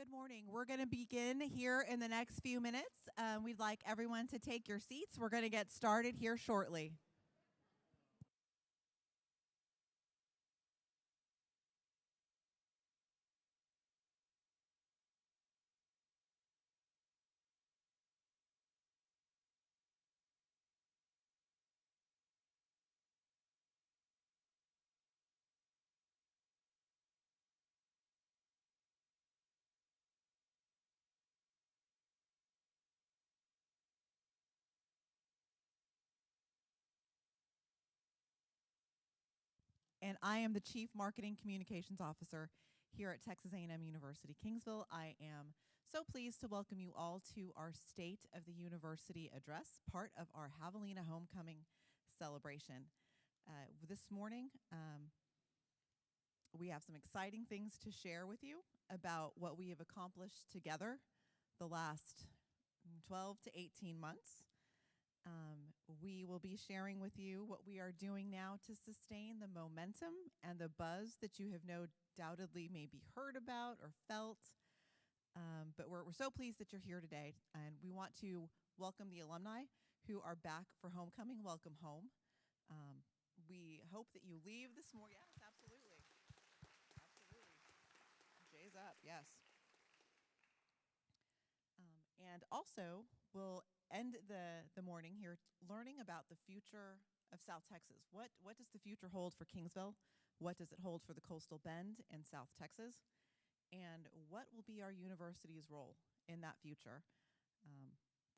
Good morning. We're going to begin here in the next few minutes. We'd like everyone to take your seats. We're going to get started here shortly. And I am the Chief Marketing Communications Officer here at Texas A&M University-Kingsville. I am so pleased to welcome you all to our State of the University address, part of our Javelina Homecoming celebration. This morning, we have some exciting things to share with you about what we have accomplished together the last 12 to 18 months. We will be sharing with you what we are doing now to sustain the momentum and the buzz that you have no doubtedly maybe heard about or felt. But we're so pleased that you're here today, and we want to welcome the alumni who are back for homecoming. Welcome home. We hope that you leave this morning. Yes, absolutely. Absolutely. Jay's up, yes. And also, we'll end the morning here learning about the future of South Texas. What does the future hold for Kingsville? What does it hold for the Coastal Bend in South Texas? And what will be our university's role in that future?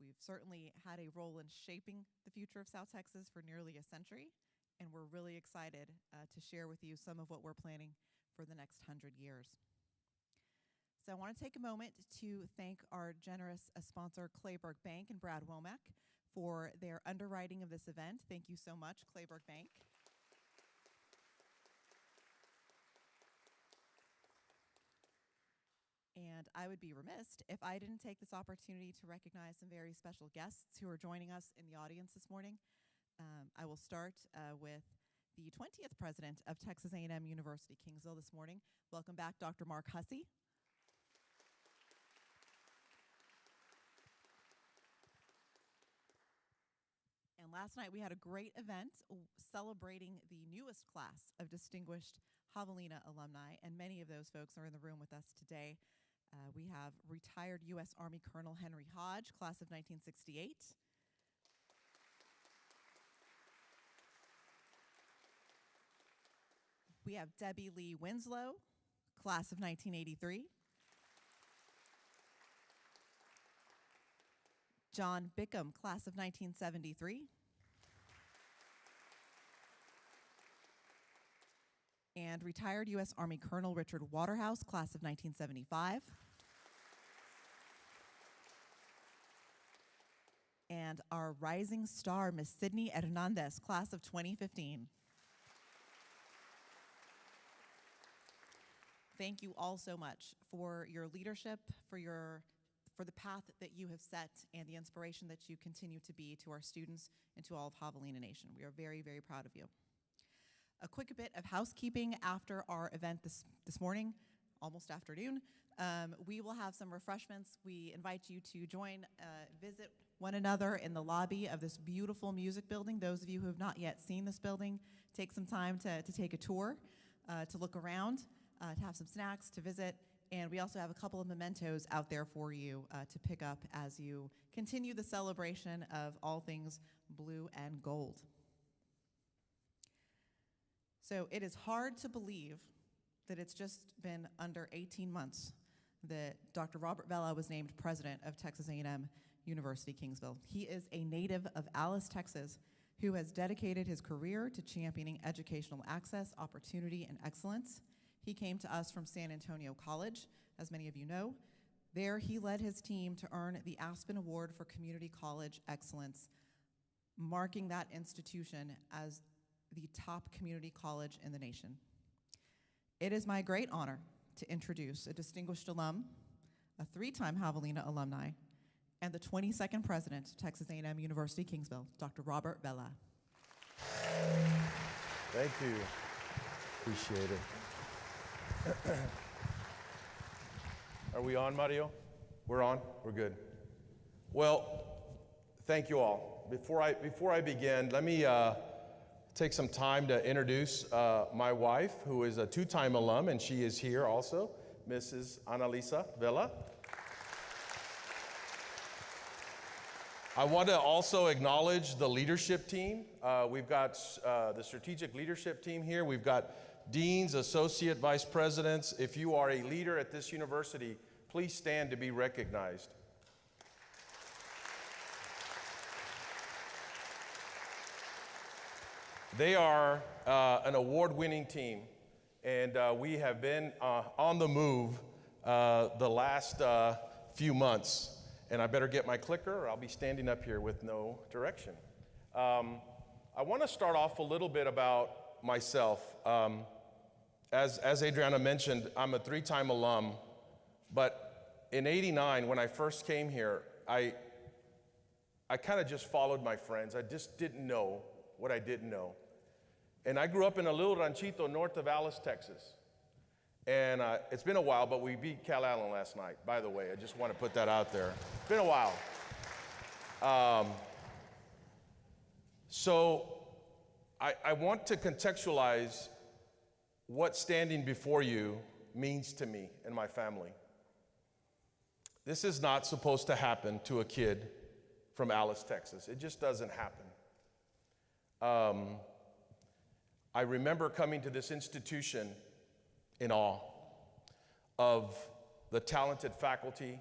We've certainly had a role in shaping the future of South Texas for nearly a century, and we're really excited to share with you some of what we're planning for the next 100 years. So I want to take a moment to thank our generous sponsor, Clayburgh Bank and Brad Womack, for their underwriting of this event. Thank you so much, Clayburgh Bank. And I would be remiss if I didn't take this opportunity to recognize some very special guests who are joining us in the audience this morning. I will start with the 20th president of Texas A&M University-Kingsville this morning. Welcome back, Dr. Mark Hussey. And last night we had a great event celebrating the newest class of distinguished Javelina alumni, and many of those folks are in the room with us today. We have retired U.S. Army Colonel Henry Hodge, class of 1968. We have Debbie Lee Winslow, class of 1983. John Bickham, class of 1973. And retired U.S. Army Colonel Richard Waterhouse, class of 1975. And our rising star, Miss Sydney Hernandez, class of 2015. Thank you all so much for your leadership, for the path that you have set and the inspiration that you continue to be to our students and to all of Javelina Nation. We are very, very proud of you. A quick bit of housekeeping after our event this morning, almost afternoon. We will have some refreshments. We invite you to visit one another in the lobby of this beautiful music building. Those of you who have not yet seen this building, take some time to take a tour, to look around, to have some snacks, to visit. And we also have a couple of mementos out there for you to pick up as you continue the celebration of all things blue and gold. So it is hard to believe that it's just been under 18 months that Dr. Robert Vela was named president of Texas A&M University-Kingsville. He is a native of Alice, Texas, who has dedicated his career to championing educational access, opportunity, and excellence. He came to us from San Antonio College, as many of you know. There, he led his team to earn the Aspen Award for Community College Excellence, marking that institution as the top community college in the nation. It is my great honor to introduce a distinguished alum, a three-time Javelina alumni, and the 22nd president of Texas A&M University-Kingsville, Dr. Robert Vela. Thank you. Appreciate it. Are we on, Mario? We're on? We're good. Well, thank you all. Before I begin, let me take some time to introduce my wife, who is a two-time alum, and she is here also, Mrs. Analisa Vela. I want to also acknowledge the leadership team. We've got the strategic leadership team here. We've got deans, associate vice presidents. If you are a leader at this university, please stand to be recognized. They are an award-winning team, and we have been on the move the last few months. And I better get my clicker or I'll be standing up here with no direction. I want to start off a little bit about myself. As Adriana mentioned, I'm a three-time alum, but in '89, when I first came here, I kind of just followed my friends. I just didn't know what I didn't know. And I grew up in a little ranchito north of Alice, Texas. And it's been a while, but we beat Cal Allen last night, by the way. I just want to put that out there. It's been a while. So I want to contextualize what standing before you means to me and my family. This is not supposed to happen to a kid from Alice, Texas. It just doesn't happen. I remember coming to this institution in awe of the talented faculty,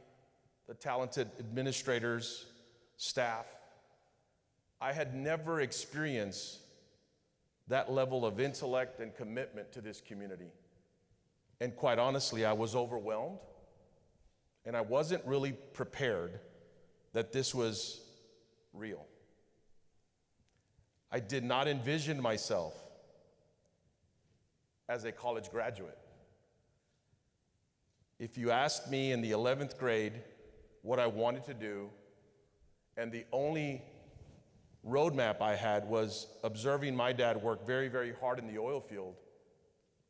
the talented administrators, staff. I had never experienced that level of intellect and commitment to this community. And quite honestly, I was overwhelmed, and I wasn't really prepared that this was real. I did not envision myself as a college graduate. If you asked me in the 11th grade what I wanted to do, and the only roadmap I had was observing my dad work very, very hard in the oil field,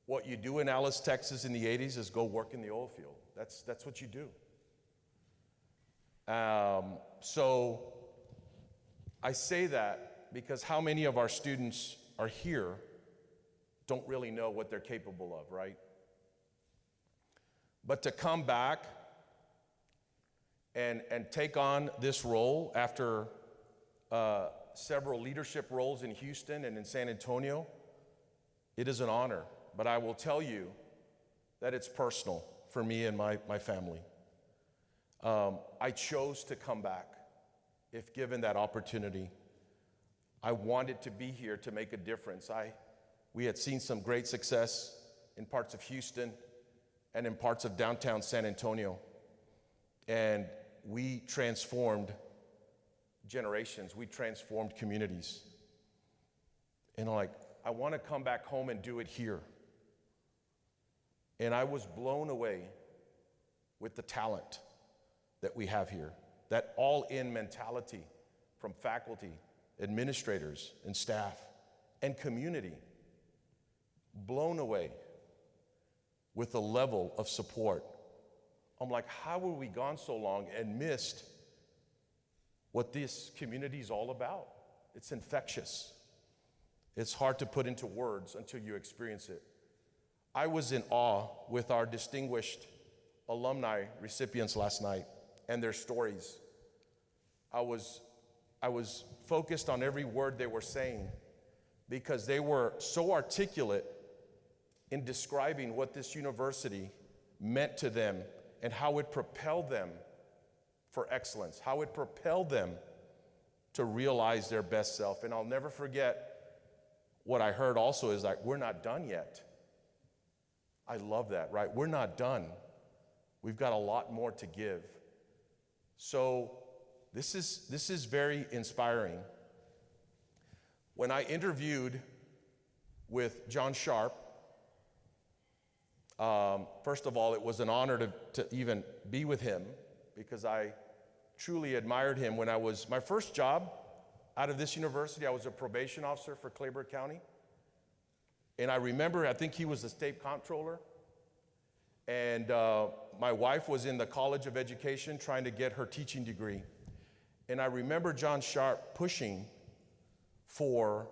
what you do in Alice, Texas in the 80s is go work in the oil field. That's what you do. So I say that because how many of our students are here don't really know what they're capable of, right? But to come back and take on this role after several leadership roles in Houston and in San Antonio, it is an honor. But I will tell you that it's personal for me and my family. I chose to come back if given that opportunity. I wanted to be here to make a difference. We had seen some great success in parts of Houston and in parts of downtown San Antonio. And we transformed generations. We transformed communities. And I want to come back home and do it here. And I was blown away with the talent that we have here, that all-in mentality from faculty, administrators, and staff, and community. Blown away with the level of support. I'm like, how were we gone so long and missed what this community is all about? It's infectious. It's hard to put into words until you experience it. I was in awe with our distinguished alumni recipients last night and their stories. I was focused on every word they were saying because they were so articulate in describing what this university meant to them and how it propelled them for excellence, how it propelled them to realize their best self. And I'll never forget what I heard also is like, we're not done yet. I love that, right? We're not done. We've got a lot more to give. So this is very inspiring. When I interviewed with John Sharp, first of all, it was an honor to even be with him because I truly admired him. When my first job out of this university, I was a probation officer for Claiborne County. And I remember, I think he was the state comptroller. And my wife was in the College of Education trying to get her teaching degree. And I remember John Sharp pushing for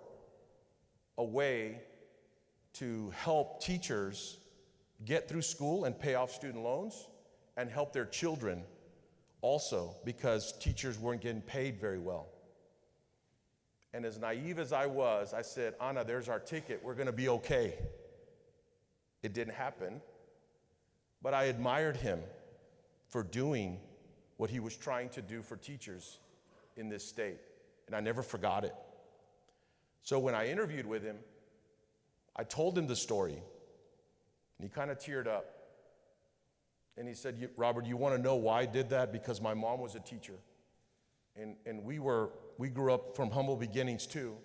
a way to help teachers get through school and pay off student loans and help their children also, because teachers weren't getting paid very well. And as naive as I was, I said, Anna, there's our ticket. We're going to be okay. It didn't happen. But I admired him for doing what he was trying to do for teachers in this state. And I never forgot it. So when I interviewed with him, I told him the story. And he kind of teared up. And he said, Robert, you want to know why I did that? Because my mom was a teacher. And we grew up from humble beginnings too.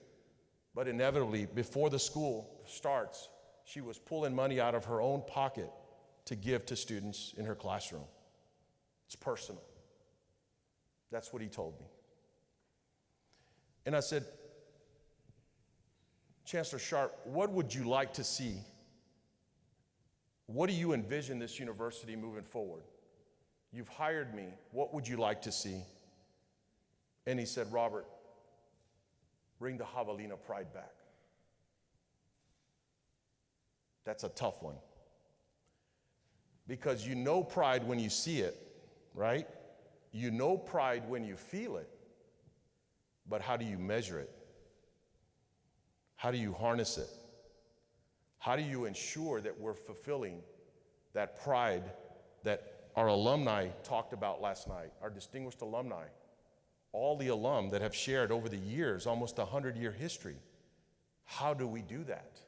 But inevitably, before the school starts, she was pulling money out of her own pocket to give to students in her classroom. It's personal. That's what he told me. And I said, Chancellor Sharp, what would you like to see? What do you envision this university moving forward? You've hired me. What would you like to see? And he said, Robert, bring the Javelina pride back. That's a tough one. Because you know pride when you see it, right? You know pride when you feel it. But how do you measure it? How do you harness it? How do you ensure that we're fulfilling that pride that our alumni talked about last night, our distinguished alumni, all the alum that have shared over the years, almost 100-year history? How do we do that?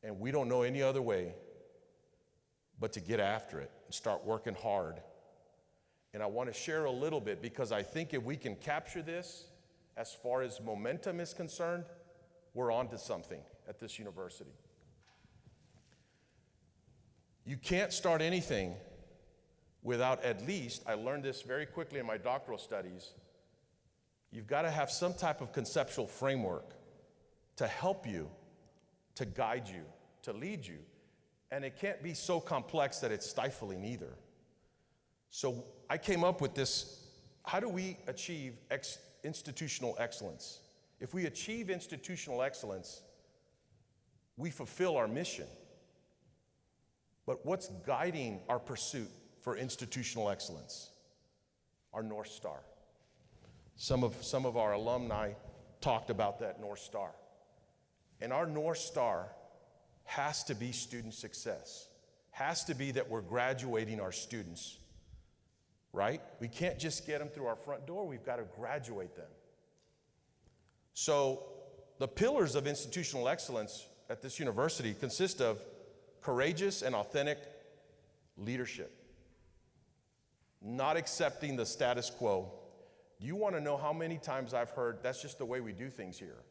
And we don't know any other way but to get after it and start working hard. And I want to share a little bit, because I think if we can capture this as far as momentum is concerned, we're on to something at this university. You can't start anything without at least, I learned this very quickly in my doctoral studies, you've got to have some type of conceptual framework to help you, to guide you, to lead you. And it can't be so complex that it's stifling either. So I came up with this, how do we achieve institutional excellence? If we achieve institutional excellence, we fulfill our mission. But what's guiding our pursuit for institutional excellence? Our North Star. Some of our alumni talked about that North Star. And our North Star has to be student success. Has to be that we're graduating our students, right? We can't just get them through our front door. We've got to graduate them. So the pillars of institutional excellence at this university consist of courageous and authentic leadership, not accepting the status quo. Do you want to know how many times I've heard, that's just the way we do things here?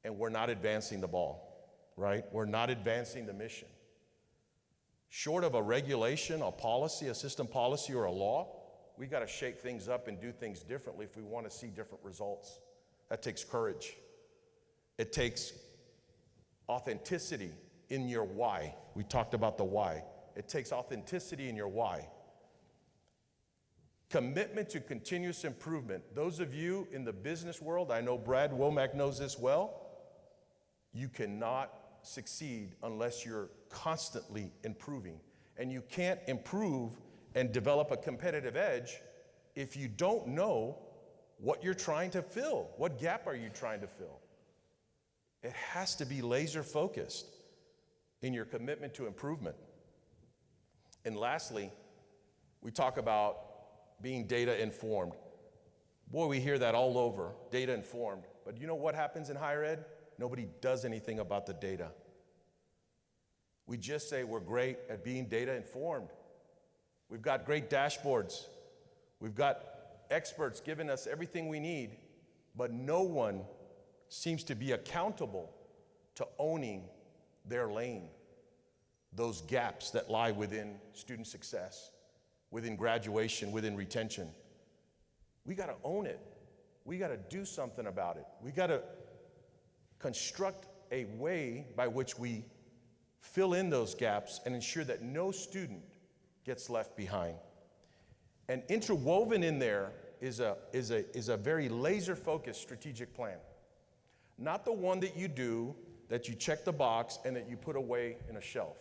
And we're not advancing the ball, right? We're not advancing the mission. Short of a regulation, a policy, a system policy, or a law, we got to shake things up and do things differently if we want to see different results. That takes courage. It takes authenticity in your why. We talked about the why. It takes authenticity in your why. Commitment to continuous improvement. Those of you in the business world, I know Brad Womack knows this well, you cannot succeed unless you're constantly improving. And you can't improve and develop a competitive edge if you don't know what you're trying to fill. What gap are you trying to fill? It has to be laser focused in your commitment to improvement. And lastly, we talk about being data informed. Boy, we hear that all over, data informed. But you know what happens in higher ed? Nobody does anything about the data. We just say we're great at being data informed. We've got great dashboards. We've got experts giving us everything we need, but no one seems to be accountable to owning their lane, those gaps that lie within student success, within graduation, within retention. We got to own it. We got to do something about it. We got to construct a way by which we fill in those gaps, and ensure that no student gets left behind. And interwoven in there is a very laser-focused strategic plan. Not the one that you do, that you check the box and that you put away in a shelf.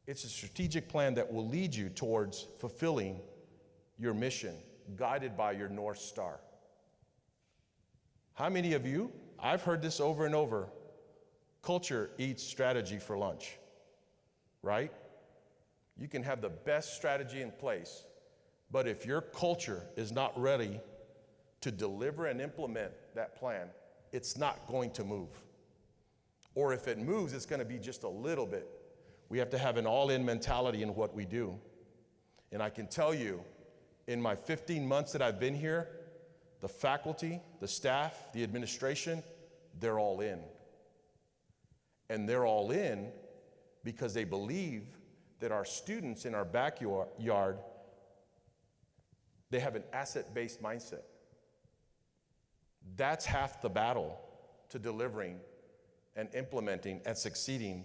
It's a strategic plan that will lead you towards fulfilling your mission, guided by your North Star. How many of you, I've heard this over and over, culture eats strategy for lunch, right? You can have the best strategy in place, but if your culture is not ready to deliver and implement that plan, it's not going to move. Or if it moves, it's going to be just a little bit. We have to have an all-in mentality in what we do. And I can tell you, in my 15 months that I've been here, the faculty, the staff, the administration, they're all in. And they're all in because they believe that our students in our backyard, they have an asset-based mindset. That's half the battle to delivering and implementing and succeeding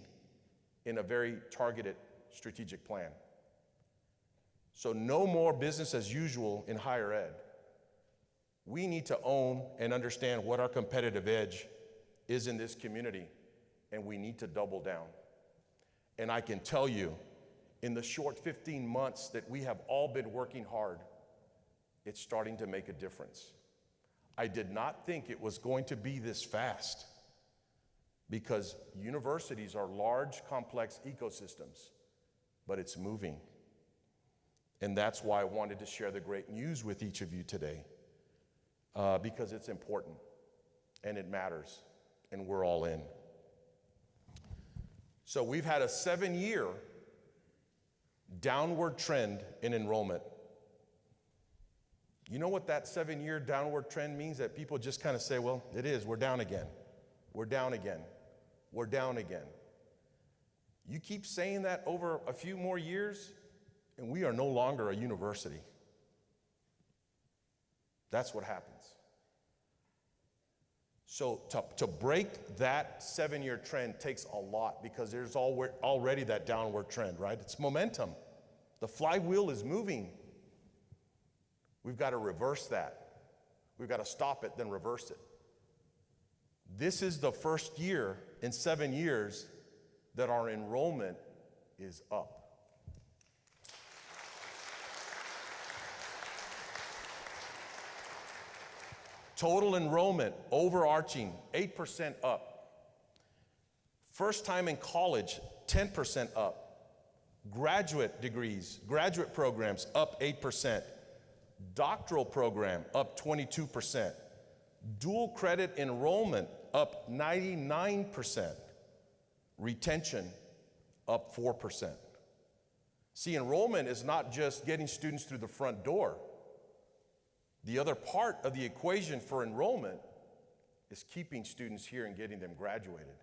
in a very targeted strategic plan. So no more business as usual in higher ed. We need to own and understand what our competitive edge is in this community, and we need to double down. And I can tell you, in the short 15 months that we have all been working hard, it's starting to make a difference. I did not think it was going to be this fast, because universities are large, complex ecosystems, but it's moving. And that's why I wanted to share the great news with each of you today, because it's important, and it matters, and we're all in. So we've had a 7-year downward trend in enrollment. You know what that 7-year downward trend means? That people just kind of say, well, it is, we're down again. We're down again. We're down again. You keep saying that over a few more years, and we are no longer a university. That's what happens. So to break that 7-year trend takes a lot, because there's already that downward trend, right? It's momentum. The flywheel is moving. We've got to reverse that. We've got to stop it, then reverse it. This is the first year in 7 years that our enrollment is up. Total enrollment, overarching, 8% up. First time in college, 10% up. Graduate degrees, graduate programs, up 8%. Doctoral program, up 22%. Dual credit enrollment, up 99%. Retention, up 4%. See, enrollment is not just getting students through the front door. The other part of the equation for enrollment is keeping students here and getting them graduated.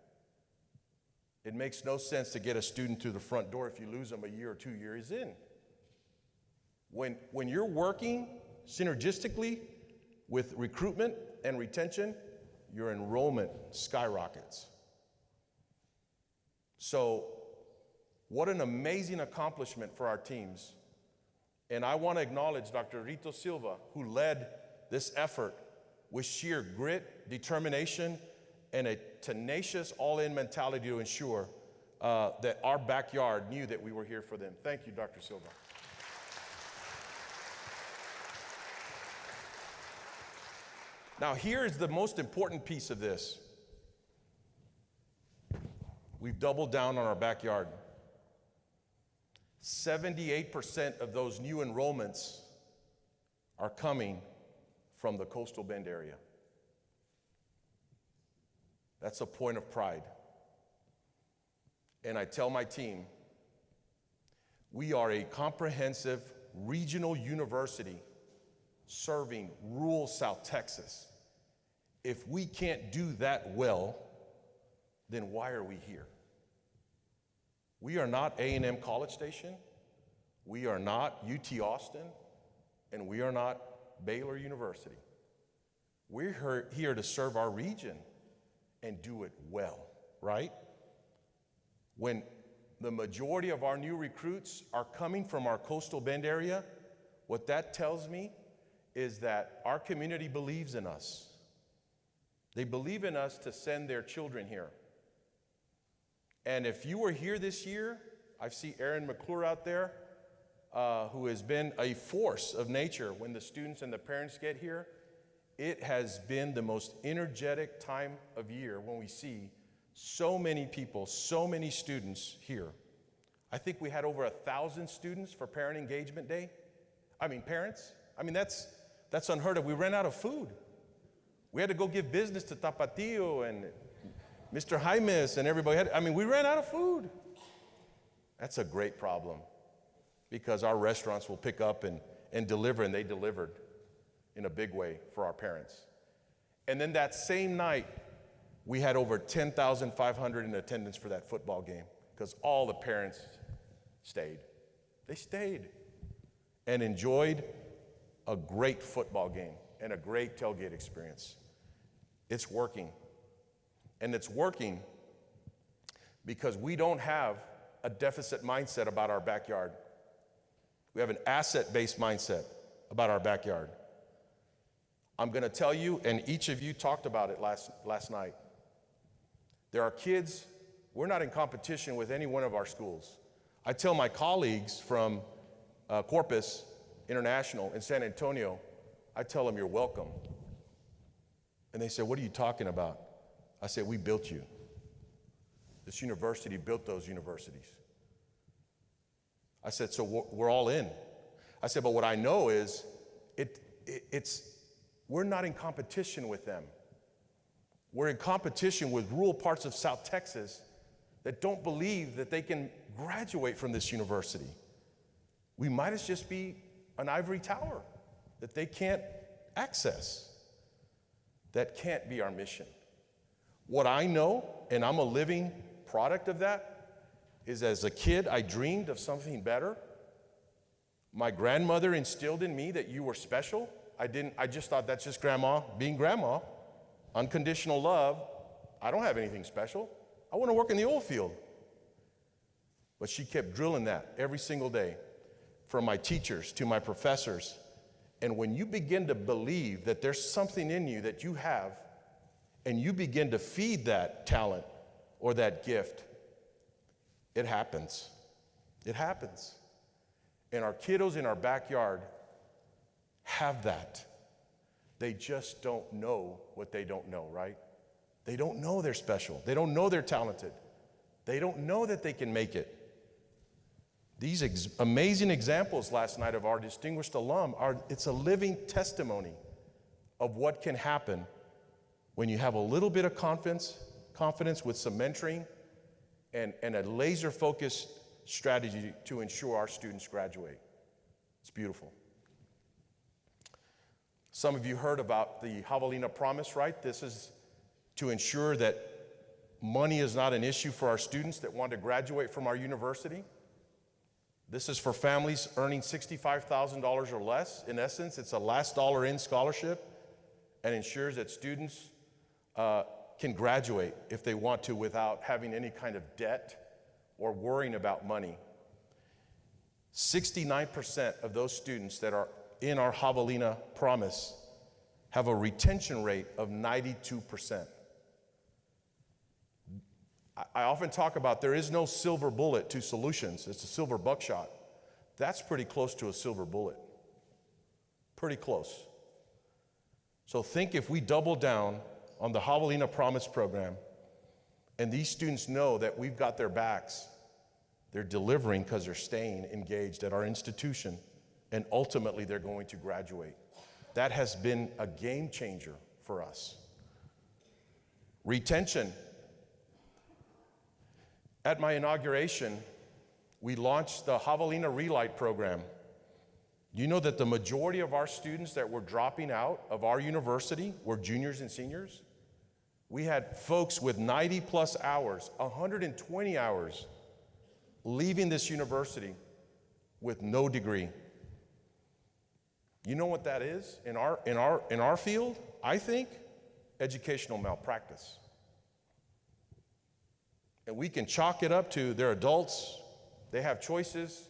It makes no sense to get a student through the front door if you lose them a year or 2 years in. When you're working synergistically with recruitment and retention, your enrollment skyrockets. So, what an amazing accomplishment for our teams. And I want to acknowledge Dr. Rito Silva, who led this effort with sheer grit, determination, and a tenacious all-in mentality to ensure that our backyard knew that we were here for them. Thank you, Dr. Silva. Now, here is the most important piece of this. We've doubled down on our backyard. 78% of those new enrollments are coming from the Coastal Bend area. That's a point of pride. And I tell my team, we are a comprehensive regional university serving rural South Texas. If we can't do that well, then why are we here? We are not A&M College Station, we are not UT Austin, and we are not Baylor University. We're here to serve our region and do it well, right? when the majority of our new recruits are coming from our coastal Bend area, what that tells me is that our community believes in us. They believe in us to send their children here. And if you were here this year, I see Aaron McClure out there, who has been a force of nature when the students and the parents get here. It has been the most energetic time of year when we see so many people, so many students here. I think we had over 1,000 students for Parent Engagement Day. Parents. That's unheard of. We ran out of food. We had to go give business to Tapatio and Mr. Jaimes and everybody. We ran out of food. That's a great problem because our restaurants will pick up and deliver, and they delivered in a big way for our parents. And then that same night, we had over 10,500 in attendance for that football game because all the parents stayed. They stayed and enjoyed a great football game and a great tailgate experience. It's working. And it's working because we don't have a deficit mindset about our backyard. We have an asset-based mindset about our backyard. I'm going to tell you, and each of you talked about it last night. There are kids, we're not in competition with any one of our schools. I tell my colleagues from Corpus International in San Antonio, I tell them, you're welcome. And they say, what are you talking about? I said, we built you. This university built those universities. I said, so we're all in. I said, but what I know is we're not in competition with them. We're in competition with rural parts of South Texas that don't believe that they can graduate from this university. We might as just be an ivory tower that they can't access. That can't be our mission. What I know, and I'm a living product of that, is as a kid, I dreamed of something better. My grandmother instilled in me that you were special. I just thought that's just grandma being grandma. Unconditional love. I don't have anything special. I want to work in the oil field. But she kept drilling that every single day, from my teachers to my professors. And when you begin to believe that there's something in you that you have, and you begin to feed that talent or that gift, it happens. It happens. And our kiddos in our backyard have that. They just don't know what they don't know, right? They don't know they're special. They don't know they're talented. They don't know that they can make it. These amazing examples last night of our distinguished alum it's a living testimony of what can happen when you have a little bit of confidence with some mentoring and a laser-focused strategy to ensure our students graduate. It's beautiful. Some of you heard about the Javelina Promise, right? This is to ensure that money is not an issue for our students that want to graduate from our university. This is for families earning $65,000 or less. In essence, it's a last dollar in scholarship and ensures that students can graduate if they want to without having any kind of debt or worrying about money. 69% of those students that are in our Javelina Promise have a retention rate of 92%. I often talk about there is no silver bullet to solutions. It's a silver buckshot. That's pretty close to a silver bullet. Pretty close. So think if we double down on the Javelina Promise program and these students know that we've got their backs, they're delivering because they're staying engaged at our institution, and ultimately they're going to graduate. That has been a game changer for us. Retention. At my inauguration, we launched the Javelina Relight program. You know that the majority of our students that were dropping out of our university were juniors and seniors? We had folks with 90 plus hours, 120 hours, leaving this university with no degree. You know what that is in our field? I think educational malpractice. And we can chalk it up to they're adults, they have choices.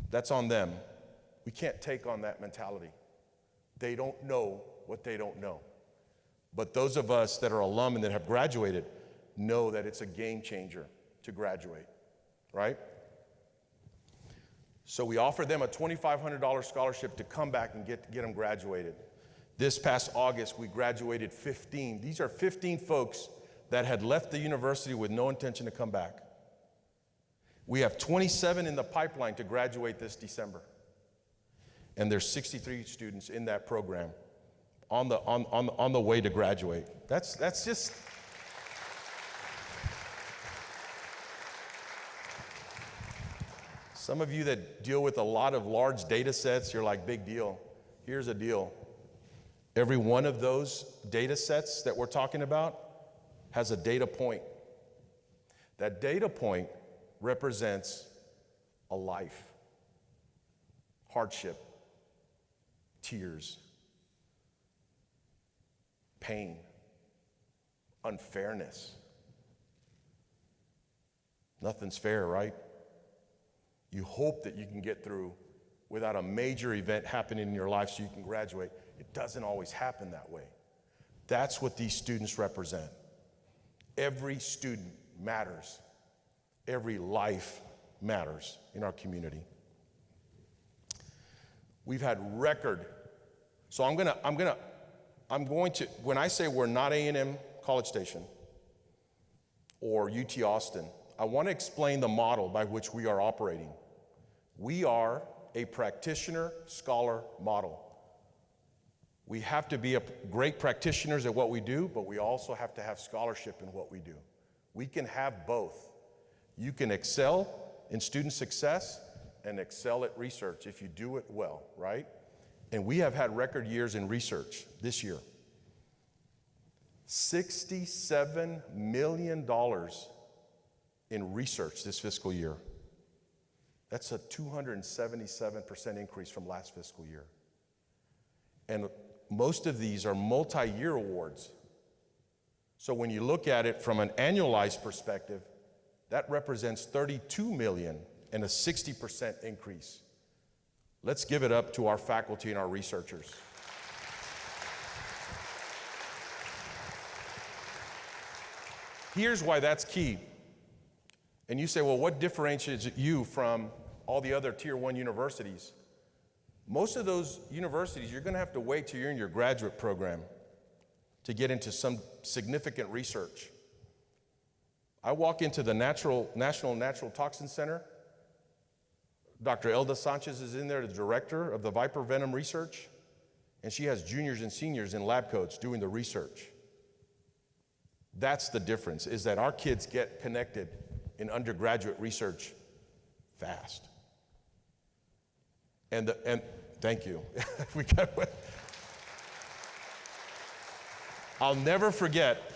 That's on them. We can't take on that mentality. They don't know what they don't know. But those of us that are alum and that have graduated know that it's a game changer to graduate, right? So we offered them a $2,500 scholarship to come back and get them graduated. This past August, we graduated 15. These are 15 folks that had left the university with no intention to come back. We have 27 in the pipeline to graduate this December. And there's 63 students in that program on the way to graduate. That's just... Some of you that deal with a lot of large data sets, you're like, big deal. Here's a deal. Every one of those data sets that we're talking about has a data point. That data point represents a life, hardship, tears, pain, unfairness. Nothing's fair, right? You hope that you can get through without a major event happening in your life so you can graduate. It doesn't always happen that way. That's what these students represent. Every student matters. Every life matters in our community. We've had record. So I'm going to, when I say we're not A&M College Station or UT Austin, I want to explain the model by which we are operating. We are a practitioner-scholar model. We have to be great practitioners at what we do, but we also have to have scholarship in what we do. We can have both. You can excel in student success and excel at research if you do it well, right? And we have had record years in research this year. $67 million in research this fiscal year. That's a 277% increase from last fiscal year. And most of these are multi-year awards. So when you look at it from an annualized perspective, that represents $32 million and a 60% increase. Let's give it up to our faculty and our researchers. Here's why that's key. And you say, well, what differentiates you from all the other Tier 1 universities? Most of those universities, you're going to have to wait till you're in your graduate program to get into some significant research. I walk into the National Natural Toxin Center. Dr. Elda Sanchez is in there, the director of the Viper Venom Research, and she has juniors and seniors in lab coats doing the research. That's the difference, is that our kids get connected in undergraduate research fast. And thank you. I'll never forget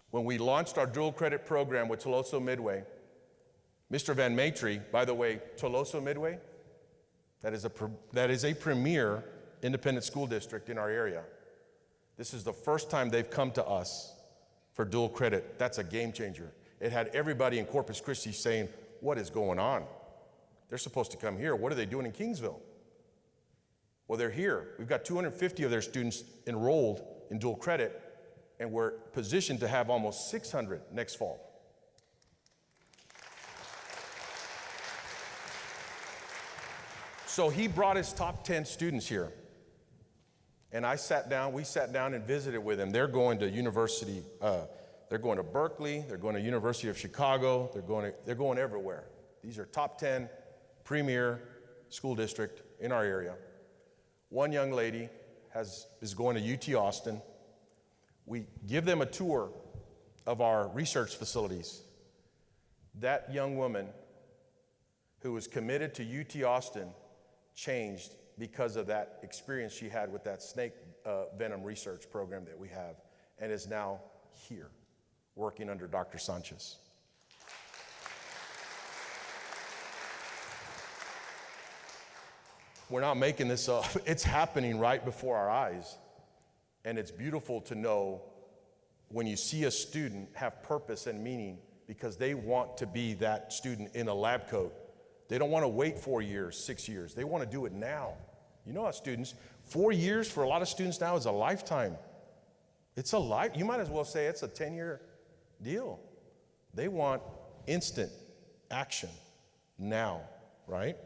when we launched our dual credit program with Toloso Midway. Mr. Van Maitre, by the way, Toloso Midway, that is a premier independent school district in our area. This is the first time they've come to us for dual credit. That's a game changer. It had everybody in Corpus Christi saying, what is going on? They're supposed to come here. What are they doing in Kingsville? Well, they're here. We've got 250 of their students enrolled in dual credit, and we're positioned to have almost 600 next fall. So he brought his top 10 students here. And we sat down and visited with them. They're going to university, they're going to Berkeley, they're going to University of Chicago, they're going everywhere. These are top 10 premier school district in our area. One young lady is going to UT Austin. We give them a tour of our research facilities. That young woman who was committed to UT Austin changed because of that experience she had with that snake venom research program that we have, and is now here working under Dr. Sanchez. We're not making this up. It's happening right before our eyes. And it's beautiful to know when you see a student have purpose and meaning because they want to be that student in a lab coat. They don't want to wait 4 years, 6 years. They want to do it now. You know how students, 4 years for a lot of students now is a lifetime. It's a life, you might as well say it's a 10-year deal. They want instant action now, right?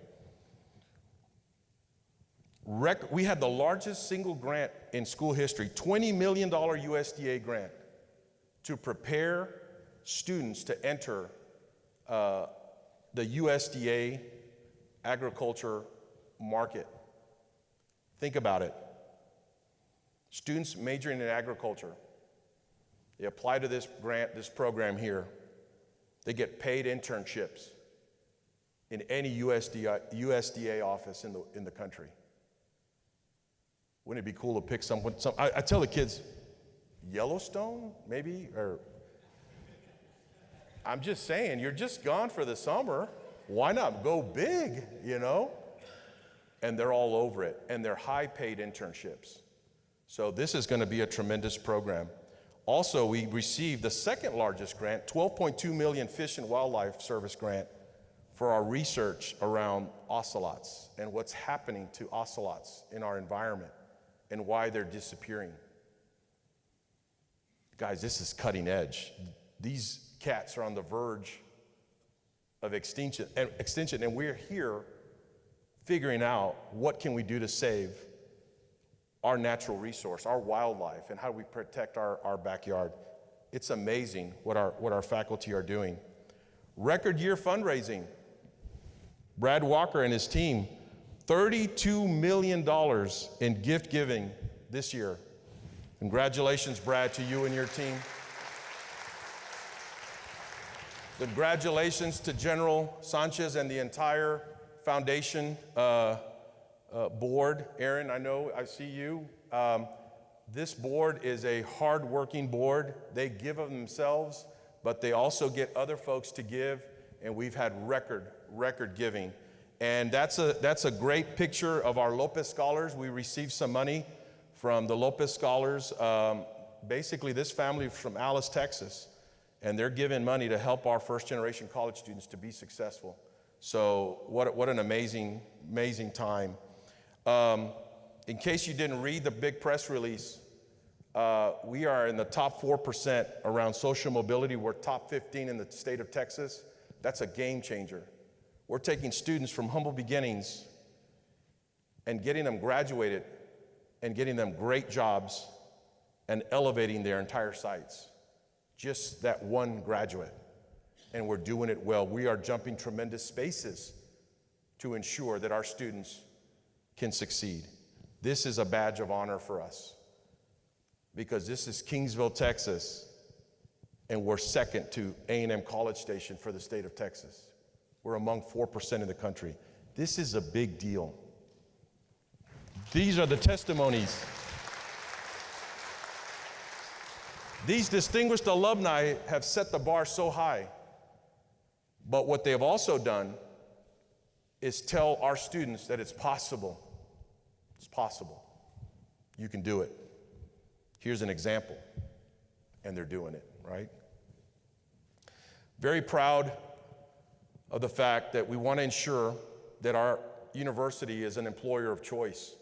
We had the largest single grant in school history, $20 million USDA grant to prepare students to enter the USDA agriculture market. Think about it. Students majoring in agriculture, they apply to this grant, this program here. They get paid internships in any USDA office in the country. Wouldn't it be cool to pick someone? I tell the kids, Yellowstone, maybe, or I'm just saying, you're just gone for the summer. Why not go big, you know? And they're all over it, and they're high-paid internships. So this is going to be a tremendous program. Also, we received the second largest grant, $12.2 million Fish and Wildlife Service grant for our research around ocelots and what's happening to ocelots in our environment and why they're disappearing. Guys, this is cutting edge. These cats are on the verge of extinction, and we're here figuring out what can we do to save our natural resource, our wildlife, and how do we protect our backyard. It's amazing what our faculty are doing. Record year fundraising. Brad Walker and his team, $32 million in gift giving this year. Congratulations, Brad, to you and your team. Congratulations to General Sanchez and the entire foundation board. Aaron, I see you. This board is a hard-working board. They give of themselves, but they also get other folks to give, and we've had record giving. And that's a great picture of our Lopez Scholars. We received some money from the Lopez Scholars. Basically, this family from Alice, Texas, and they're giving money to help our first-generation college students to be successful. So what an amazing time. In case you didn't read the big press release, we are in the top 4% around social mobility. We're top 15 in the state of Texas. That's a game changer. We're taking students from humble beginnings and getting them graduated and getting them great jobs and elevating their entire sites. Just that one graduate. And we're doing it well. We are jumping tremendous spaces to ensure that our students can succeed. This is a badge of honor for us because this is Kingsville, Texas, and we're second to A&M College Station for the state of Texas. We're among 4% in the country. This is a big deal. These are the testimonies. These distinguished alumni have set the bar so high, but what they have also done is tell our students that it's possible. It's possible. You can do it. Here's an example, and they're doing it, right? Very proud of the fact that we want to ensure that our university is an employer of choice.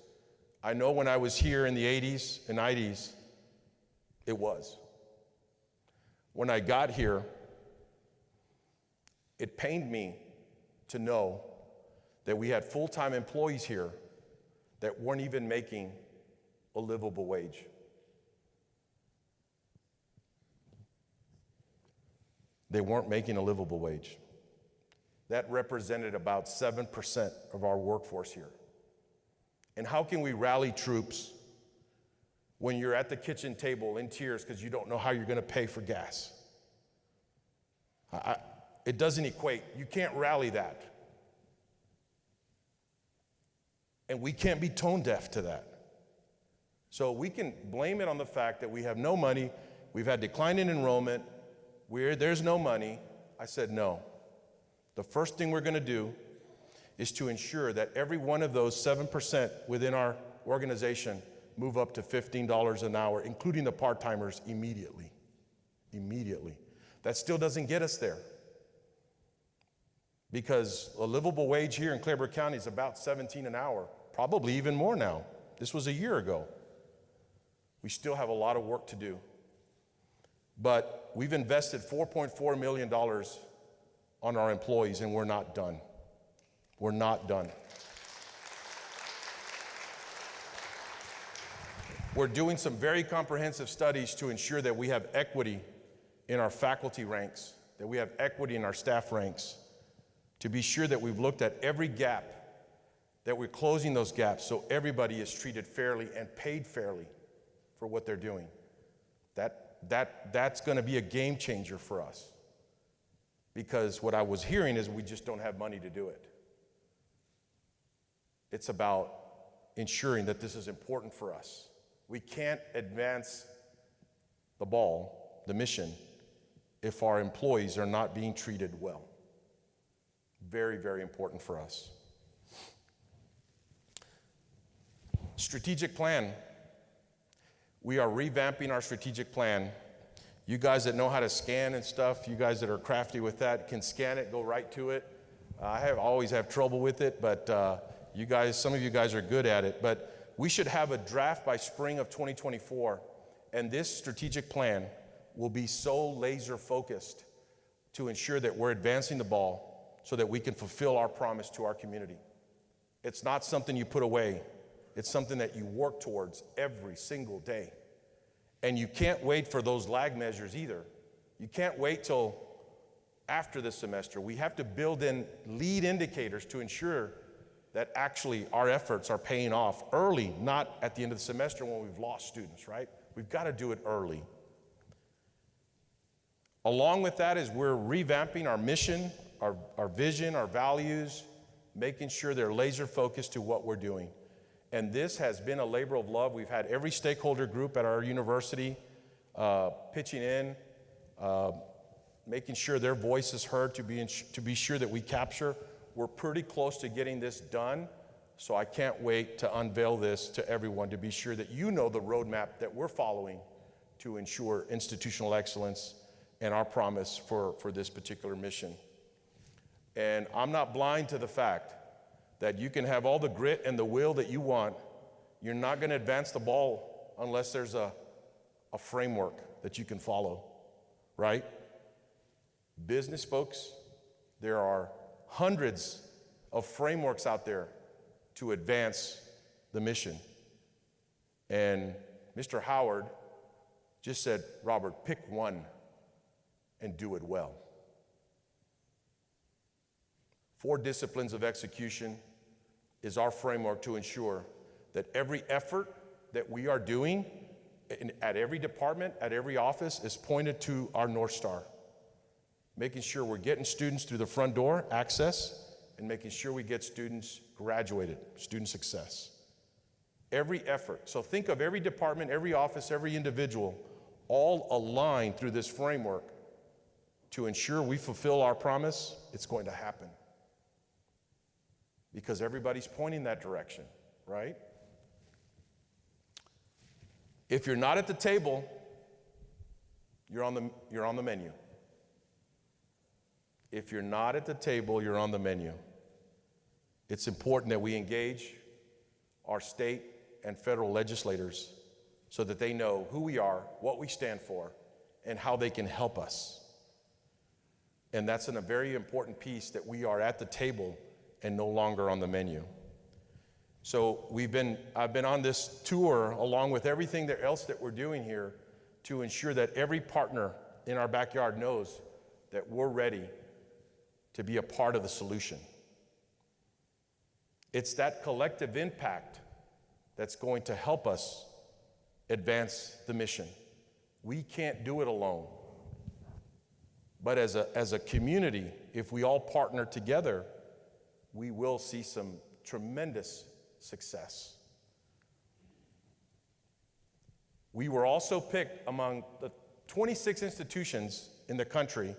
I know when I was here in the 80s and 90s, it was. When I got here, it pained me to know that we had full-time employees here that weren't even making a livable wage. They weren't making a livable wage. That represented about 7% of our workforce here. And how can we rally troops when you're at the kitchen table in tears because you don't know how you're going to pay for gas? It doesn't equate. You can't rally that. And we can't be tone deaf to that. So we can blame it on the fact that we have no money, we've had decline in enrollment, there's no money. I said no. The first thing we're going to do is to ensure that every one of those 7% within our organization move up to $15 an hour, including the part-timers, immediately. Immediately. That still doesn't get us there, because a livable wage here in Claiborne County is about $17 an hour, probably even more now. This was a year ago. We still have a lot of work to do. But we've invested $4.4 million on our employees, and we're not done. We're not done. We're doing some very comprehensive studies to ensure that we have equity in our faculty ranks, that we have equity in our staff ranks, to be sure that we've looked at every gap, that we're closing those gaps so everybody is treated fairly and paid fairly for what they're doing. That's going to be a game changer for us, because what I was hearing is we just don't have money to do it. It's about ensuring that this is important for us. We can't advance the ball, the mission, if our employees are not being treated well. Very, very important for us. Strategic plan. We are revamping our strategic plan. You guys that know how to scan and stuff, you guys that are crafty with that, can scan it, go right to it. I always have trouble with it, but some of you guys are good at it. But we should have a draft by spring of 2024, and this strategic plan will be so laser focused to ensure that we're advancing the ball so that we can fulfill our promise to our community. It's not something you put away. It's something that you work towards every single day. And you can't wait for those lag measures either. You can't wait till after the semester. We have to build in lead indicators to ensure that actually our efforts are paying off early, not at the end of the semester when we've lost students, right? We've got to do it early. Along with that is we're revamping our mission, our vision, our values, making sure they're laser focused to what we're doing. And this has been a labor of love. We've had every stakeholder group at our university pitching in, making sure their voice is heard, to be sure that we capture. We're pretty close to getting this done, so I can't wait to unveil this to everyone, to be sure that you know the roadmap that we're following to ensure institutional excellence and our promise for this particular mission. And I'm not blind to the fact that you can have all the grit and the will that you want. You're not going to advance the ball unless there's a framework that you can follow, right? Business folks, there are hundreds of frameworks out there to advance the mission. And Mr. Howard just said, Robert, pick one and do it well. 4 disciplines of execution is our framework to ensure that every effort that we are doing at every department, at every office, is pointed to our North Star. Making sure we're getting students through the front door, access, and making sure we get students graduated, student success. Every effort. So think of every department, every office, every individual, all aligned through this framework to ensure we fulfill our promise. It's going to happen, because everybody's pointing that direction, right? If you're not at the table, you're on the menu. If you're not at the table, you're on the menu. It's important that we engage our state and federal legislators so that they know who we are, what we stand for, and how they can help us. And that's a very important piece, that we are at the table and no longer on the menu. So I've been on this tour along with everything else that we're doing here to ensure that every partner in our backyard knows that we're ready to be a part of the solution. It's that collective impact that's going to help us advance the mission. We can't do it alone. But as a community, if we all partner together, we will see some tremendous success. We were also picked among the 26 institutions in the country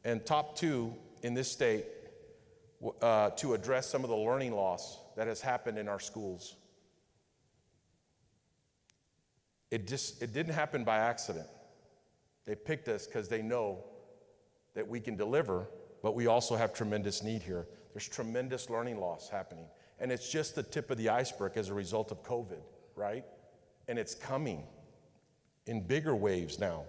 and top 2 in this state to address some of the learning loss that has happened in our schools. It didn't happen by accident. They picked us because they know that we can deliver, but we also have tremendous need here. There's tremendous learning loss happening. And it's just the tip of the iceberg as a result of COVID, right? And it's coming in bigger waves now.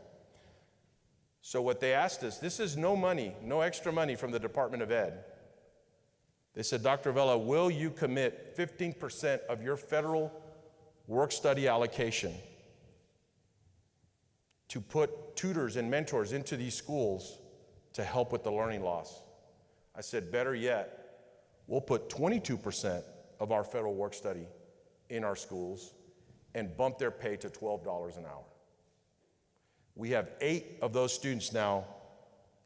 So what they asked us, this is no money, no extra money from the Department of Ed. They said, Dr. Vela, will you commit 15% of your federal work-study allocation to put tutors and mentors into these schools to help with the learning loss? I said, better yet, we'll put 22% of our federal work-study in our schools and bump their pay to $12 an hour. We have 8 of those students now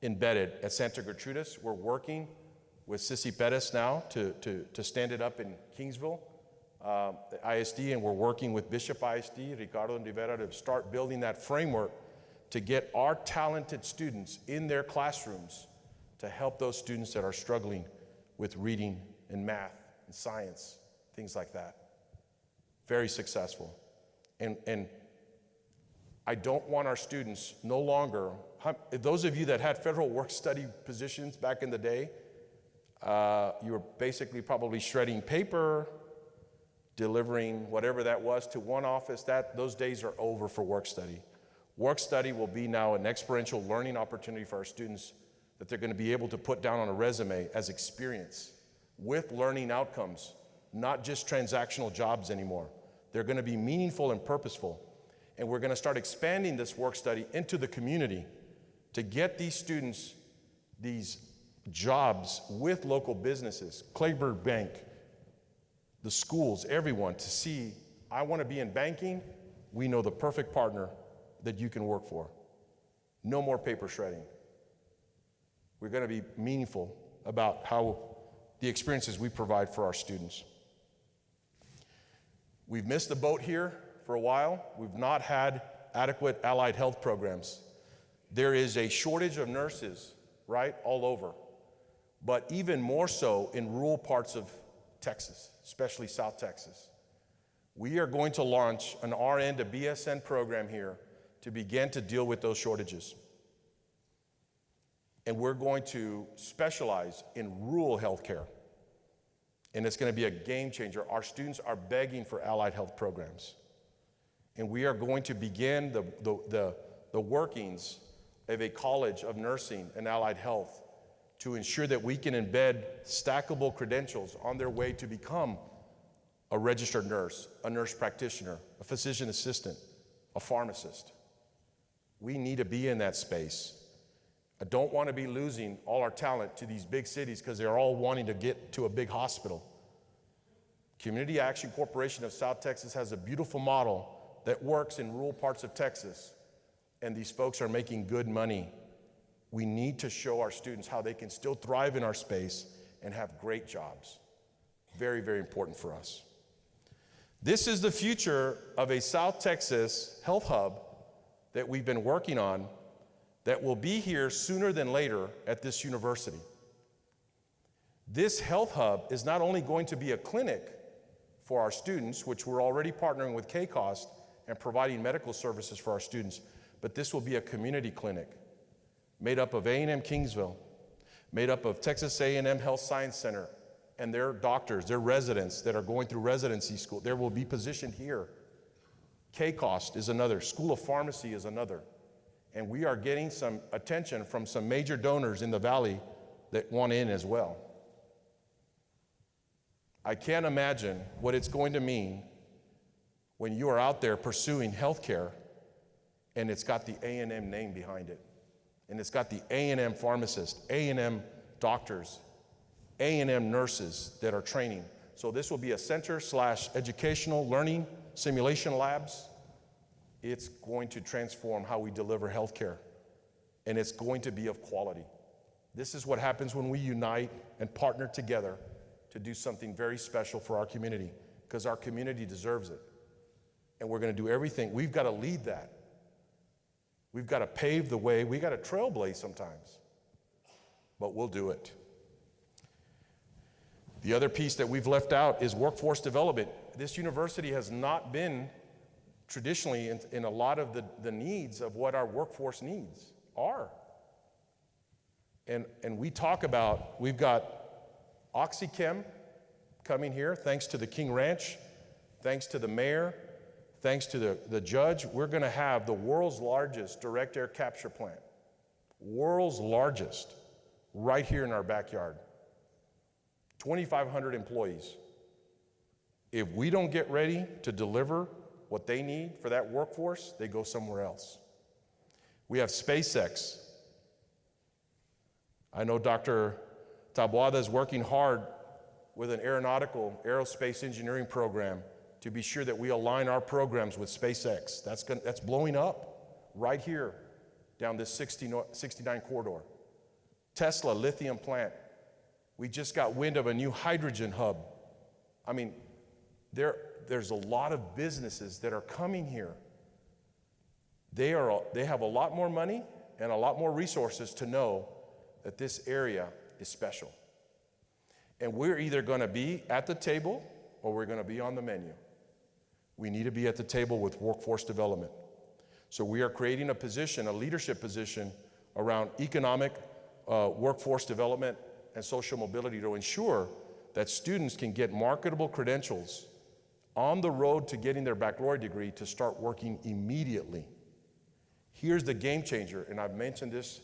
embedded at Santa Gertrudis. We're working with Sissy Pettis now to stand it up in Kingsville, ISD, and we're working with Bishop ISD, Ricardo and Rivera, to start building that framework to get our talented students in their classrooms to help those students that are struggling with reading and math and science, things like that. Very successful. And I don't want our students no longer, those of you that had federal work-study positions back in the day, you were basically probably shredding paper, delivering whatever that was to one office. Those days are over for work-study. Work-study will be now an experiential learning opportunity for our students that they're going to be able to put down on a resume as experience with learning outcomes, not just transactional jobs anymore. They're going to be meaningful and purposeful. And we're going to start expanding this work-study into the community to get these students these jobs with local businesses, Clayburgh Bank, the schools, everyone, to see, I want to be in banking. We know the perfect partner that you can work for. No more paper shredding. We're going to be meaningful about how the experiences we provide for our students. We've missed the boat here for a while. We've not had adequate allied health programs. There is a shortage of nurses, right, all over, but even more so in rural parts of Texas, especially South Texas. We are going to launch an RN to BSN program here to begin to deal with those shortages. And we're going to specialize in rural healthcare. And it's going to be a game changer. Our students are begging for allied health programs. And we are going to begin the workings of a college of nursing and allied health to ensure that we can embed stackable credentials on their way to become a registered nurse, a nurse practitioner, a physician assistant, a pharmacist. We need to be in that space. I don't want to be losing all our talent to these big cities because they're all wanting to get to a big hospital. Community Action Corporation of South Texas has a beautiful model that works in rural parts of Texas, and these folks are making good money. We need to show our students how they can still thrive in our space and have great jobs. Very, very important for us. This is the future of a South Texas health hub that we've been working on that will be here sooner than later at this university. This health hub is not only going to be a clinic for our students, which we're already partnering with KCOST and providing medical services for our students, but this will be a community clinic made up of A&M Kingsville, made up of Texas A&M Health Science Center, and their doctors, their residents that are going through residency school. There will be positioned here. KCOST is another. School of Pharmacy is another. And we are getting some attention from some major donors in the Valley that want in as well. I can't imagine what it's going to mean when you are out there pursuing healthcare and it's got the A&M name behind it. And it's got the A&M pharmacists, A&M doctors, A&M nurses that are training. So this will be a center/educational learning simulation labs. It's going to transform how we deliver healthcare, and it's going to be of quality. This is what happens when we unite and partner together to do something very special for our community, because our community deserves it. And we're going to do everything. We've got to lead that. We've got to pave the way. We've got to trailblaze sometimes, but we'll do it. The other piece that we've left out is workforce development. This university has not been traditionally in a lot of the needs of what our workforce needs are. And we talk about, we've got OxyChem coming here, thanks to the King Ranch, thanks to the mayor, thanks to the judge. We're going to have the world's largest direct air capture plant, world's largest, right here in our backyard. 2,500 employees. If we don't get ready to deliver what they need for that workforce, they go somewhere else. We have SpaceX. I know Dr. Taboada is working hard with an aerospace engineering program to be sure that we align our programs with SpaceX. That's blowing up right here down this 69 corridor. Tesla lithium plant. We just got wind of a new hydrogen hub. I mean, there's a lot of businesses that are coming here. They have a lot more money and a lot more resources to know that this area is special. And we're either going to be at the table or we're going to be on the menu. We need to be at the table with workforce development. So we are creating a position, a leadership position around economic workforce development and social mobility to ensure that students can get marketable credentials on the road to getting their baccalaureate degree to start working immediately. Here's the game changer, and I've mentioned this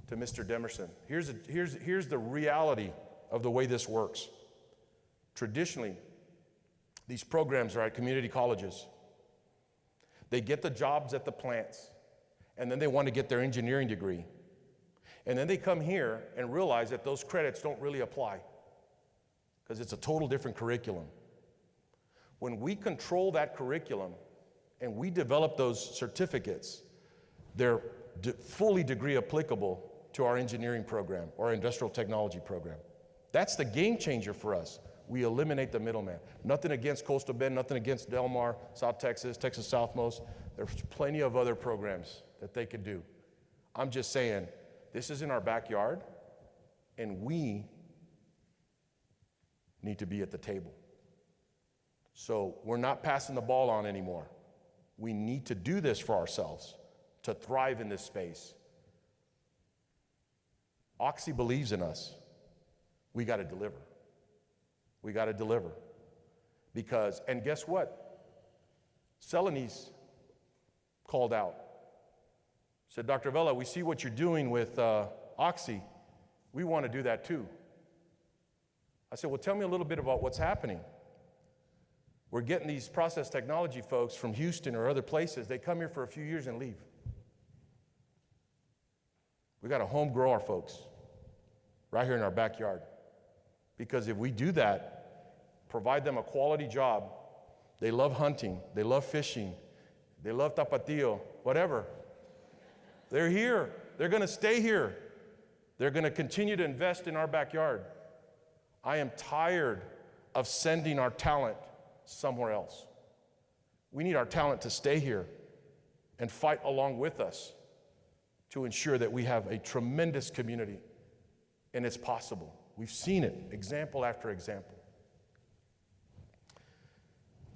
to Mr. Demerson. Here's the reality of the way this works. Traditionally, these programs are at community colleges. They get the jobs at the plants, and then they want to get their engineering degree. And then they come here and realize that those credits don't really apply because it's a total different curriculum. When we control that curriculum and we develop those certificates, they're fully degree applicable to our engineering program or industrial technology program. That's the game changer for us. We eliminate the middleman. Nothing against Coastal Bend, nothing against Del Mar, South Texas, Texas Southmost. There's plenty of other programs that they could do. I'm just saying, this is in our backyard, and we need to be at the table. So we're not passing the ball on anymore. We need to do this for ourselves to thrive in this space. Oxy believes in us. We got to deliver. We got to deliver. Because, and guess what? Celanese called out. Said, Dr. Vela, we see what you're doing with Oxy. We want to do that too. I said, well, tell me a little bit about what's happening. We're getting these process technology folks from Houston or other places. They come here for a few years and leave. We got to home grow our folks right here in our backyard. Because if we do that, provide them a quality job, they love hunting, they love fishing, they love tapatio, whatever. They're here. They're going to stay here. They're going to continue to invest in our backyard. I am tired of sending our talent somewhere else. We need our talent to stay here and fight along with us to ensure that we have a tremendous community, and it's possible. We've seen it, example after example.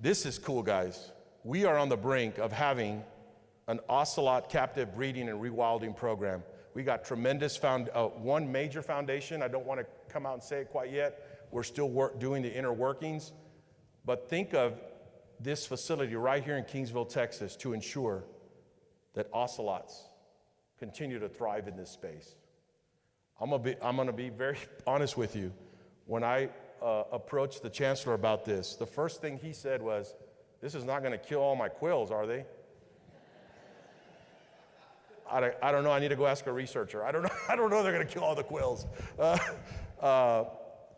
This is cool, guys. We are on the brink of having an ocelot captive breeding and rewilding program. We got tremendous, one major foundation. I don't want to come out and say it quite yet. We're still doing the inner workings. But think of this facility right here in Kingsville, Texas, to ensure that ocelots continue to thrive in this space. I'm going to be very honest with you. When I approached the chancellor about this, the first thing he said was, "This is not going to kill all my quills, are they?" I don't know. I need to go ask a researcher. I don't know they're going to kill all the quills.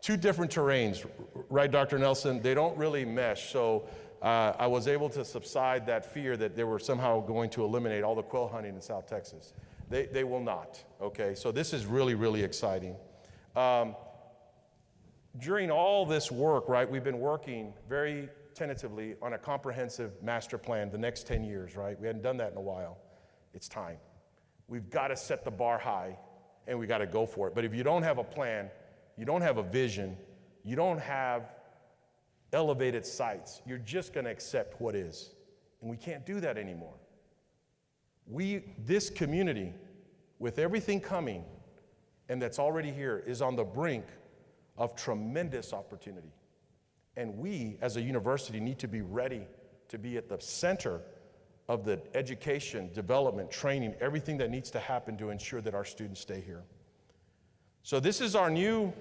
Two different terrains, right, Dr. Nelson? They don't really mesh. So I was able to subside that fear that they were somehow going to eliminate all the quill hunting in South Texas. They will not, okay? So this is really, really exciting. During all this work, right, we've been working very tentatively on a comprehensive master plan the next 10 years, right? We hadn't done that in a while. It's time. We've got to set the bar high, and we got to go for it. But if you don't have a plan, you don't have a vision, you don't have elevated sights, you're just going to accept what is. And we can't do that anymore. This community, with everything coming and that's already here, is on the brink of tremendous opportunity. And we, as a university, need to be ready to be at the center of the education, development, training, everything that needs to happen to ensure that our students stay here. So this is our new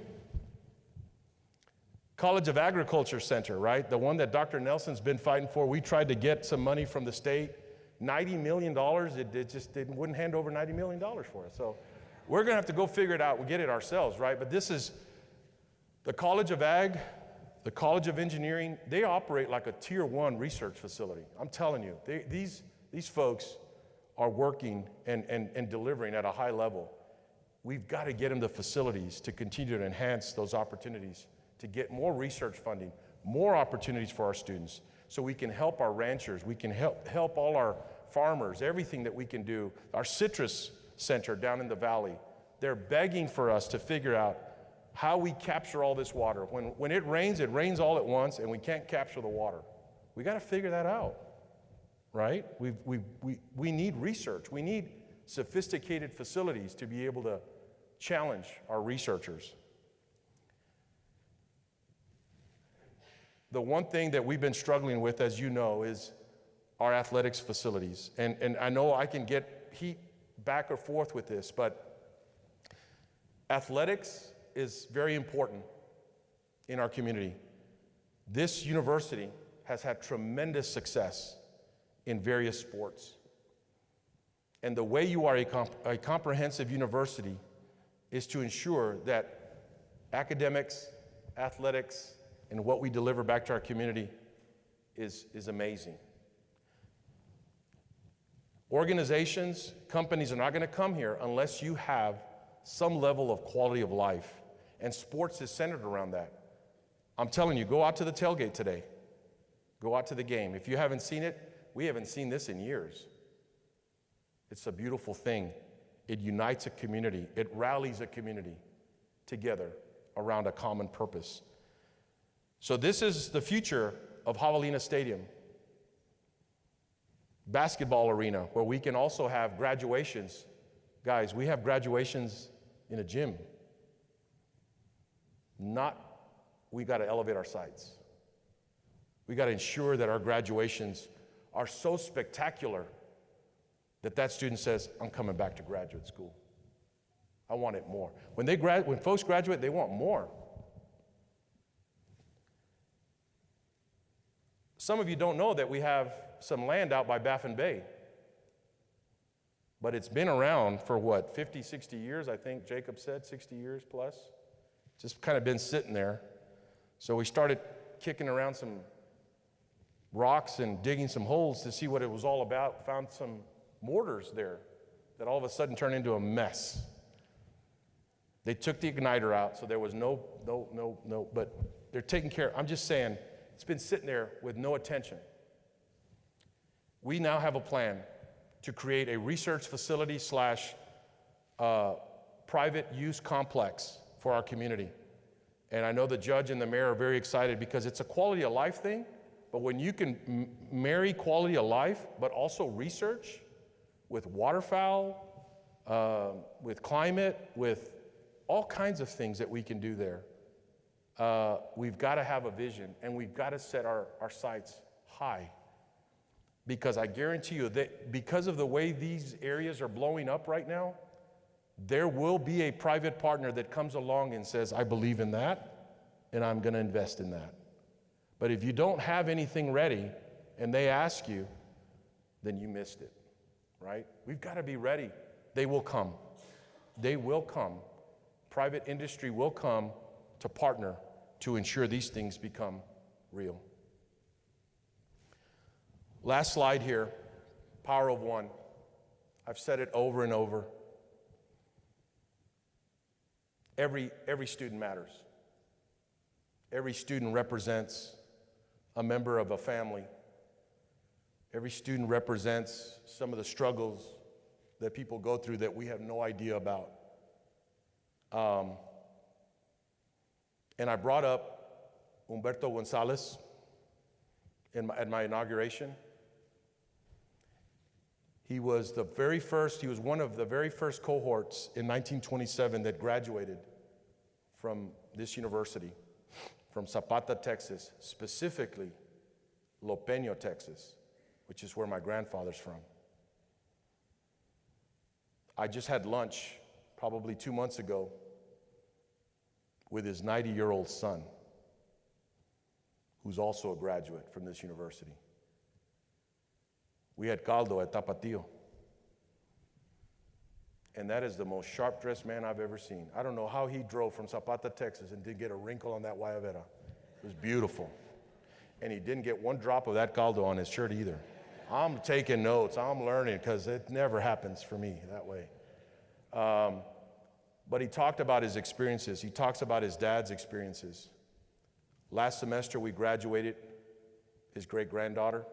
College of Agriculture Center, right? The one that Dr. Nelson's been fighting for. We tried to get some money from the state, $90 million. It wouldn't hand over $90 million for us. So we're gonna have to go figure it out. We'll get it ourselves, right? But this is the College of Ag, the College of Engineering. They operate like a tier 1 research facility. I'm telling you, these folks are working and delivering at a high level. We've got to get them the facilities to continue to enhance those opportunities, to get more research funding, more opportunities for our students, so we can help our ranchers, we can help all our farmers, everything that we can do. Our citrus center down in the valley, they're begging for us to figure out how we capture all this water. When it rains all at once, and we can't capture the water. We got to figure that out, right? We need research. We need sophisticated facilities to be able to challenge our researchers. The one thing that we've been struggling with, as you know, is our athletics facilities. And I know I can get heat back or forth with this, but athletics is very important in our community. This university has had tremendous success in various sports. And the way you are a comprehensive university is to ensure that academics, athletics, and what we deliver back to our community is amazing. Organizations, companies are not going to come here unless you have some level of quality of life. And sports is centered around that. I'm telling you, go out to the tailgate today. Go out to the game. If you haven't seen it, we haven't seen this in years. It's a beautiful thing. It unites a community. It rallies a community together around a common purpose. So this is the future of Javelina Stadium. Basketball arena, where we can also have graduations. Guys, we have graduations in a gym. We got to elevate our sites. We got to ensure that our graduations are so spectacular that student says, I'm coming back to graduate school. I want it more. When folks graduate, they want more. Some of you don't know that we have some land out by Baffin Bay. But it's been around for what, 50, 60 years, I think Jacob said, 60 years plus. Just kind of been sitting there. So we started kicking around some rocks and digging some holes to see what it was all about. Found some mortars there that all of a sudden turned into a mess. They took the igniter out, so there was no, but they're taking care. I'm just saying, it's been sitting there with no attention. We now have a plan to create a research facility / private use complex for our community. And I know the judge and the mayor are very excited because it's a quality of life thing, but when you can marry quality of life, but also research with waterfowl, with climate, with all kinds of things that we can do there, we've got to have a vision, and we've got to set our sights high. Because I guarantee you that because of the way these areas are blowing up right now, there will be a private partner that comes along and says, I believe in that, and I'm going to invest in that. But if you don't have anything ready and they ask you, then you missed it, right? We've got to be ready. They will come. They will come. Private industry will come to partner to ensure these things become real. Last slide here, power of one. I've said it over and over. Every student matters. Every student represents a member of a family. Every student represents some of the struggles that people go through that we have no idea about. And I brought up Humberto Gonzalez at my inauguration. He was one of the very first cohorts in 1927 that graduated from this university, from Zapata, Texas, specifically Lo Peño, Texas, which is where my grandfather's from. I just had lunch probably 2 months ago with his 90-year-old son, who's also a graduate from this university. We had caldo at Tapatio. And that is the most sharp-dressed man I've ever seen. I don't know how he drove from Zapata, Texas, and didn't get a wrinkle on that guayabera. It was beautiful. And he didn't get one drop of that caldo on his shirt either. I'm taking notes. I'm learning, because it never happens for me that way. But he talked about his experiences. He talks about his dad's experiences. Last semester, we graduated his great-granddaughter.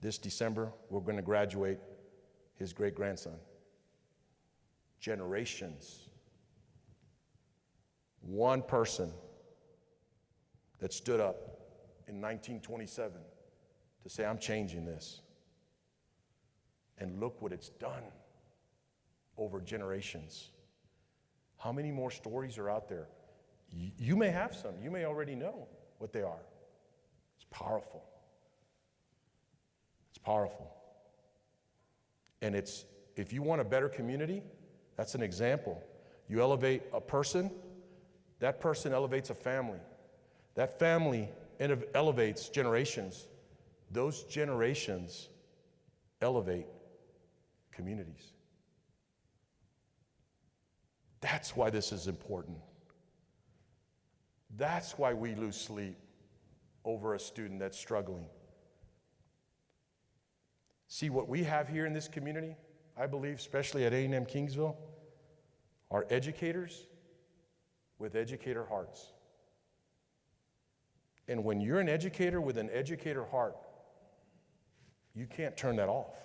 This December, we're going to graduate his great-grandson. Generations. One person that stood up in 1927 to say, I'm changing this. And look what it's done over generations. How many more stories are out there? You may have some. You may already know what they are. It's powerful. It's powerful. And if you want a better community, that's an example. You elevate a person, that person elevates a family. That family elevates generations. Those generations elevate communities. That's why this is important. That's why we lose sleep over a student that's struggling. See, what we have here in this community, I believe, especially at A&M Kingsville, are educators with educator hearts. And when you're an educator with an educator heart, you can't turn that off.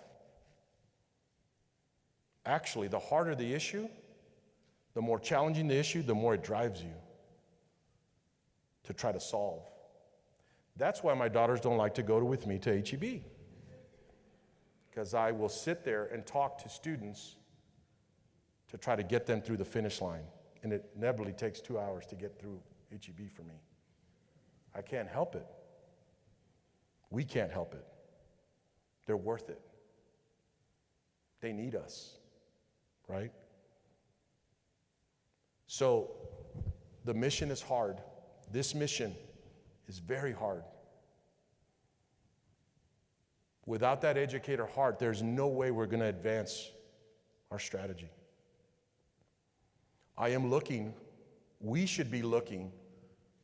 Actually, the harder the issue, the more challenging the issue, the more it drives you to try to solve. That's why my daughters don't like to go with me to HEB. Because I will sit there and talk to students to try to get them through the finish line. And it inevitably takes 2 hours to get through HEB for me. I can't help it. We can't help it. They're worth it. They need us, right? So the mission is hard. This mission is very hard. Without that educator heart, there's no way we're going to advance our strategy. We should be looking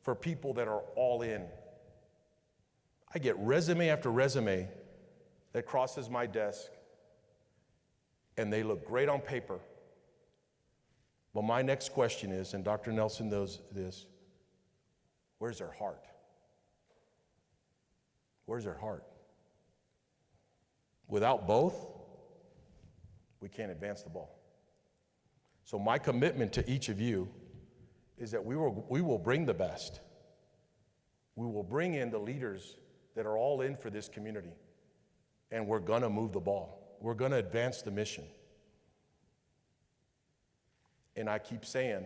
for people that are all in. I get resume after resume that crosses my desk, and they look great on paper. But my next question is, and Dr. Nelson knows this, where's their heart? Where's their heart? Without both, we can't advance the ball. So my commitment to each of you is that we will bring the best. We will bring in the leaders that are all in for this community, and we're going to move the ball. We're going to advance the mission. And I keep saying,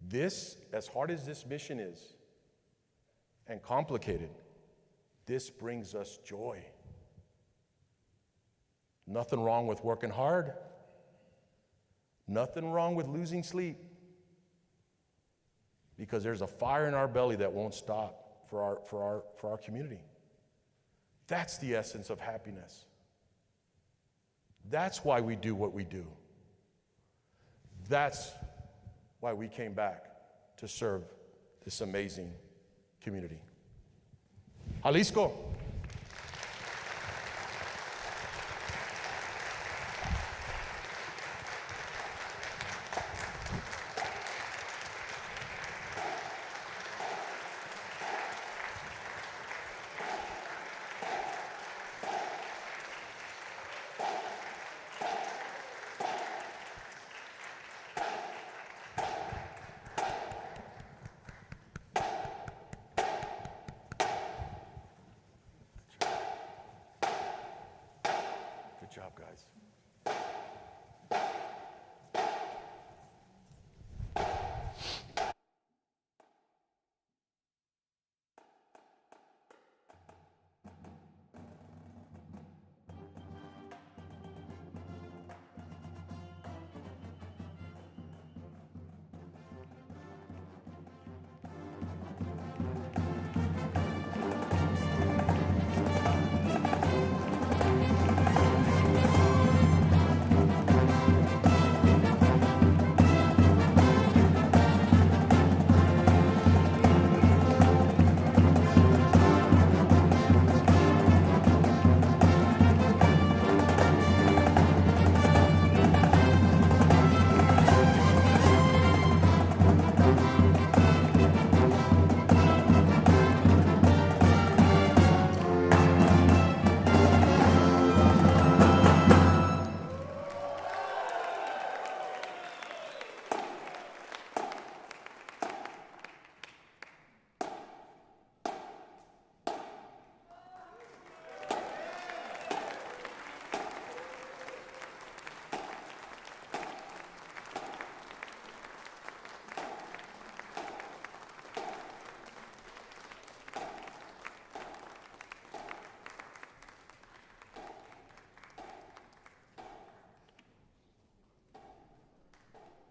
this, as hard as this mission is, and complicated, this brings us joy. Nothing wrong with working hard. Nothing wrong with losing sleep. Because there's a fire in our belly that won't stop for our community. That's the essence of happiness. That's why we do what we do. That's why we came back to serve this amazing community. Jalisco. guys.